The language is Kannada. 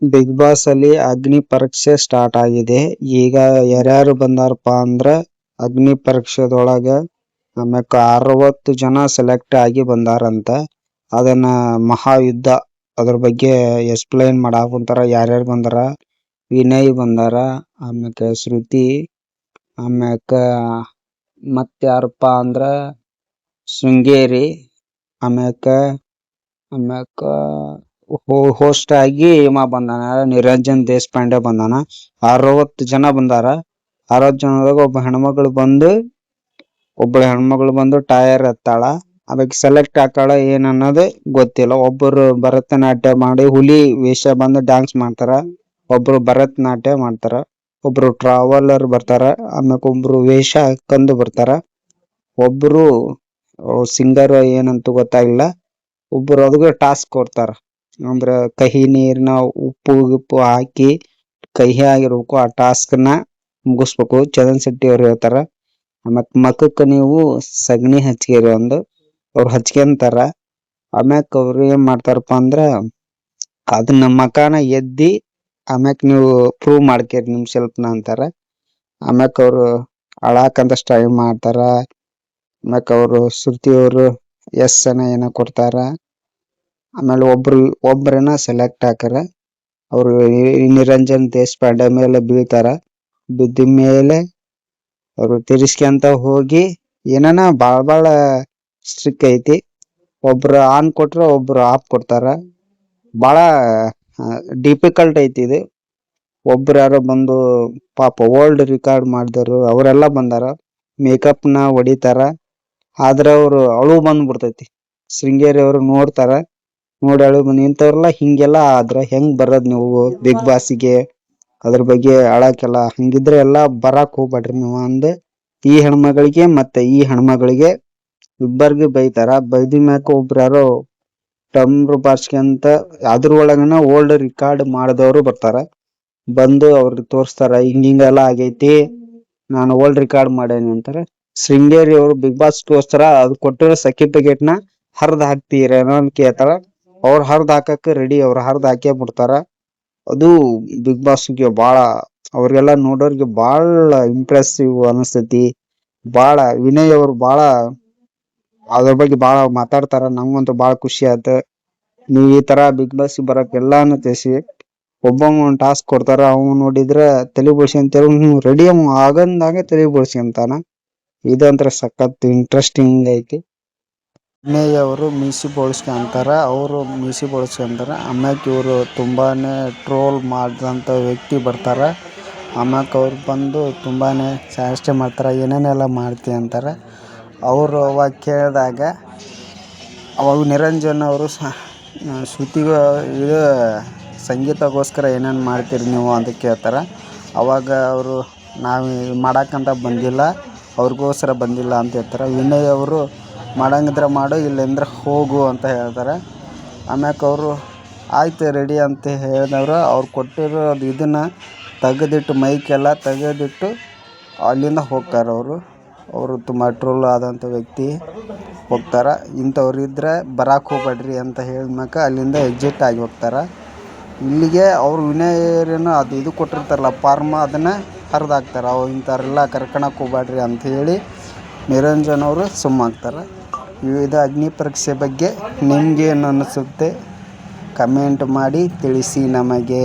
ಬಿಗ್ ಬಾಸ್ ಅಲ್ಲಿ ಅಗ್ನಿ ಪರೀಕ್ಷೆ ಸ್ಟಾರ್ಟ್ ಆಗಿದೆ. ಈಗ ಯಾರ್ಯಾರು ಬಂದಾರಪ್ಪ ಅಂದ್ರ ಅಗ್ನಿ ಪರೀಕ್ಷೆದೊಳಗ ಆಮ್ಯಾಕ 60 ಜನ ಸೆಲೆಕ್ಟ್ ಆಗಿ ಬಂದಾರಂತ. ಅದನ್ನ ಮಹಾಯುದ್ಧ ಅದ್ರ ಬಗ್ಗೆ ಎಕ್ಸ್ಪ್ಲೈನ್ ಮಾಡಾಕುಂತಾರ. ಯಾರ್ಯಾರು ಬಂದಾರ, ವಿನಯ್ ಬಂದಾರ, ಆಮ್ಯಾಕ ಶ್ರುತಿ, ಆಮ್ಯಾಕ ಮತ್ಯಾರಪ್ಪ ಅಂದ್ರ ಶೃಂಗೇರಿ, ಆಮ್ಯಾಕ ಆಮ್ಯಾಕ ಹೋಸ್ಟ್ ಆಗಿ ಇವ ಬಂದಾನ, ನಿರಂಜನ್ ದೇಶಪಾಂಡೆ ಬಂದಾನ. 60 ಜನ ಬಂದಾರ. 60 ಜನದಾಗ ಒಬ್ಬ ಹೆಣ್ಮಗಳು ಬಂದು ಟೈರ್ ಎತ್ತಾಳ. ಅದಕ್ಕೆ ಸೆಲೆಕ್ಟ್ ಆಕಾಳ ಏನ್ ಅನ್ನೋದು ಗೊತ್ತಿಲ್ಲ. ಒಬ್ಬರು ಭರತನಾಟ್ಯ ಮಾಡಿ ಹುಲಿ ವೇಷ ಬಂದು ಡ್ಯಾನ್ಸ್ ಮಾಡ್ತಾರ, ಒಬ್ರು ಭರತನಾಟ್ಯ ಮಾಡ್ತಾರ, ಒಬ್ರು ಟ್ರಾವೆಲರ್ ಬರ್ತಾರ, ಆಮ್ಯಾಕ ಒಬ್ರು ವೇಷ ಹಾಕೊಂಡು ಬರ್ತಾರ, ಒಬ್ರು ಸಿಂಗರ್ ಏನಂತ ಗೊತ್ತಾಗಿಲ್ಲ. ಒಬ್ರು ಅದಕ್ಕೆ ಟಾಸ್ಕ್ ಕೊಡ್ತಾರ. ಅಂದ್ರ ಕಹಿ ನೀರ್ನ ಉಪ್ಪು ಗಿಪ್ಪು ಹಾಕಿ ಕಹಿ ಆಗಿರ್ಬೇಕು, ಆ ಟಾಸ್ಕ್ ನ ಮುಗಿಸ್ಬೇಕು. ಚಂದನ್ ಶೆಟ್ಟಿ ಅವ್ರು ಹೇಳ್ತಾರ. ಮತ್ ಮಖಕ್ಕ ನೀವು ಸಗಣಿ ಹಚ್ಕೇರಿ ಅವ್ರು ಹಚ್ಕೊಂತಾರ. ಆಮ್ಯಾಕ್ ಅವ್ರು ಏನ್ ಮಾಡ್ತಾರಪ್ಪ ಅಂದ್ರ ಅದನ್ನ ಮಕಾನ ಎದ್ದಿ ಆಮ್ಯಾಕ್ ನೀವು ಪ್ರೂವ್ ಮಾಡ್ಕೇರಿ ನಿಮ್ ಸೆಲ್ಫ್ನ ಅಂತಾರ. ಆಮ್ಯಾಕ್ ಅವ್ರು ಅಳಾಕಂತ ಸ್ಟೈಲ್ ಮಾಡ್ತಾರ. ಆಮ್ಯಾಕ್ ಅವ್ರು ಶ್ರುತಿ ಅವರು ಎಸ್ ಏನ ಕೊಡ್ತಾರ. ಆಮೇಲೆ ಒಬ್ರನ್ನ ಸೆಲೆಕ್ಟ್ ಹಾಕಾರ. ಅವ್ರು ನಿರಂಜನ್ ದೇಶಪಾಂಡೆ ಮೇಲೆ ಬೀಳ್ತಾರ. ಬಿದ್ದ ಮೇಲೆ ಅವ್ರು ತಿರ್ಸ್ಕೊಂತ ಹೋಗಿ ಏನಾನ ಬಾಳ ಸ್ಟ್ರಿಕ್ ಐತಿ. ಒಬ್ರು ಆನ್ ಕೊಟ್ರ ಒಬ್ರು ಆಫ್ ಕೊಡ್ತಾರ. ಬಾಳ ಡಿಫಿಕಲ್ಟ್ ಐತಿ ಇದು. ಒಬ್ರು ಯಾರೋ ಬಂದು ಪಾಪ ವರ್ಲ್ಡ್ ರೆಕಾರ್ಡ್ ಮಾಡಿದವರು ಅವರೆಲ್ಲ ಬಂದಾರ. ಮೇಕಪ್ ನ ಹೊಡಿತಾರ. ಆದ್ರ ಅವ್ರು ಅಳು ಬಂದ್ಬಿಡ್ತೈತಿ. ಶೃಂಗೇರಿ ಅವರು ನೋಡ್ತಾರ. ನೋಡಿ ಅಳು ಬಂದ್ ಇಂಥವ್ರೆಲ್ಲ ಹಿಂಗೆಲ್ಲಾ ಆದ್ರ ಹೆಂಗ್ ಬರೋದ್ ನೀವು ಬಿಗ್ ಬಾಸ್ಗೆ? ಅದ್ರ ಬಗ್ಗೆ ಅಳಕೆಲ್ಲ ಹಂಗಿದ್ರೆ ಎಲ್ಲಾ ಬರಾಕ್ ಹೋಗ್ಬೇಡ್ರಿ ನೀವು ಅಂದ ಈ ಹೆಣ್ಮಗಳಿಗೆ ಮತ್ತೆ ಈ ಹೆಣ್ಮಗಳಿಗೆ ಇಬ್ಬರಿಗೆ ಬೈತಾರ. ಬೈದಿ ಮ್ಯಾಕ ಒಬ್ರು ಯಾರೋ ಟಮ್ರು ಬಾರ್ಸ್ಕೊಂತ ಅದ್ರೊಳಗನ ಓಲ್ಡ್ ರೆಕಾರ್ಡ್ ಮಾಡಿದವರು ಬರ್ತಾರ. ಬಂದು ಅವ್ರಿಗೆ ತೋರ್ಸ್ತಾರ, ಹಿಂಗೆಲ್ಲ ಆಗೈತಿ, ನಾನು ಓಲ್ಡ್ ರೆಕಾರ್ಡ್ ಮಾಡೇನಿ ಅಂತಾರ. ಶೃಂಗೇರಿ ಅವರು ಬಿಗ್ ಬಾಸ್ ತೋರ್ಸ್ತಾರ. ಅದು ಕೊಟ್ಟಿರೋ ಸರ್ಟಿಫಿಕೇಟ್ ನ ಹರಿದ್ ಹಾಕ್ತೀರೇನೋ ಅಂತ ಕೇಳ್ತಾರ. ಅವ್ರು ಹರಿದ್ ಹಾಕಕ್ ರೆಡಿ. ಅವ್ರು ಹರಿದ್ ಹಾಕೇ ಬಿಡ್ತಾರ. ಅದು ಬಿಗ್ ಬಾಸ್ಗೆ ಅವ್ರಿಗೆಲ್ಲ ನೋಡೋರ್ಗೆ ಬಾಳ ಇಂಪ್ರೆಸಿವ್ ಅನಸ್ತೈತಿ. ವಿನಯ್ ಅವ್ರು ಅದ್ರ ಬಗ್ಗೆ ಬಾಳ ಮಾತಾಡ್ತಾರ. ನಮ್ಗಂತೂ ಬಾಳ ಖುಷಿ ಆಯ್ತು. ನೀವ್ ಈ ತರ ಬಿಗ್ ಬಾಸ್ ಬರಕ್ ಎಲ್ಲಾನು ತಿಳಿಸಿ. ಒಂದ್ ಟಾಸ್ಕ್ ಕೊಡ್ತಾರ. ಅವ್ನು ನೋಡಿದ್ರ ತಲೆ ಬೋಳ್ಸಿ ಅಂತೇಳಿ ರೆಡಿ ಆಗಂದಾಗ ತಲೆ ಬೋಳ್ಸಿ ಅಂತಾನ. ಇದಂತ್ರ ಸಖತ್ ಇಂಟ್ರೆಸ್ಟಿಂಗ್ ಐತಿ. ವಿನಯ್ ಅವರು ಮೀಸಿ ಬೋಳ್ಸ್ಕೊಂತಾರ. ಅವರು ಮೀಸಿ ಬೋಳ್ಸ್ಕೊಂತಾರ. ಆಮ್ಯಾಕ್ ಇವರು ತುಂಬಾನೇ ಟ್ರೋಲ್ ಮಾಡಿದಂಥ ವ್ಯಕ್ತಿ ಬರ್ತಾರ. ಆಮ್ಯಾಕ್ ಅವ್ರು ಬಂದು ತುಂಬಾನೇ ಚಾಷ್ಟೆ ಮಾಡ್ತಾರ. ಏನೇನೆಲ್ಲ ಮಾಡ್ತಿ ಅಂತಾರ. ಅವರು ಅವಾಗ ಕೇಳಿದಾಗ ಅವಾಗ ನಿರಂಜನ್ ಅವರು ಶ್ರುತಿಗ ಇದು ಸಂಗೀತಗೋಸ್ಕರ ಏನೇನು ಮಾಡ್ತೀರಿ ನೀವು ಅಂತ ಕೇಳ್ತಾರ. ಅವಾಗ ಅವರು ನಾವು ಮಾಡಕ್ಕಂತ ಬಂದಿಲ್ಲ, ಅವ್ರಿಗೋಸ್ಕರ ಬಂದಿಲ್ಲ ಅಂತ ಹೇಳ್ತಾರೆ. ವಿನಯ್ ಅವರು ಮಾಡಂಗಿದ್ರೆ ಮಾಡು, ಇಲ್ಲಂದ್ರೆ ಹೋಗು ಅಂತ ಹೇಳ್ತಾರೆ. ಆಮ್ಯಾಕ ಅವರು ಆಯ್ತು ರೆಡಿ ಅಂತ ಹೇಳಿದವರು ಅವ್ರು ಕೊಟ್ಟಿರೋದು ಇದನ್ನು ತೆಗೆದಿಟ್ಟು ಮೈಕೆಲ್ಲ ತೆಗೆದಿಟ್ಟು ಅಲ್ಲಿಂದ ಹೋಗ್ತಾರೆ. ಅವರು ತುಂಬ ಟ್ರೋಲ್ ಆದಂಥ ವ್ಯಕ್ತಿ ಹೋಗ್ತಾರೆ. ಇಂಥವ್ರು ಇದ್ರೆ ಬರಾಕ್ ಹೋಗ್ಬೇಡ್ರಿ ಅಂತ ಹೇಳಿದ್ಮ್ಯಾಕ ಅಲ್ಲಿಂದ ಎಕ್ಸಿಟ್ ಆಗಿ ಹೋಗ್ತಾರೆ. ಇಲ್ಲಿಗೆ ಅವ್ರು ವಿನಯರೇನು ಅದು ಇದು ಕೊಟ್ಟಿರ್ತಾರಲ್ಲ ಫಾರ್ಮ, ಅದನ್ನು ಹರಿದಾಕ್ತಾರೆ. ಇಂಥವ್ರೆಲ್ಲ ಕರ್ಕೊಳಕ್ಕೆ ಹೋಗ್ಬೇಡ್ರಿ ಅಂತ ಹೇಳಿ ನಿರಂಜನ್ ಅವರು ಸುಮ್ಮಾಗ್ತಾರೆ. ವಿವಿಧ ಅಗ್ನಿ ಪರೀಕ್ಷೆ ಬಗ್ಗೆ ನಿಮ್ಗೇನು ಅನಿಸುತ್ತೆ ಕಮೆಂಟ್ ಮಾಡಿ ತಿಳಿಸಿ ನಮಗೆ.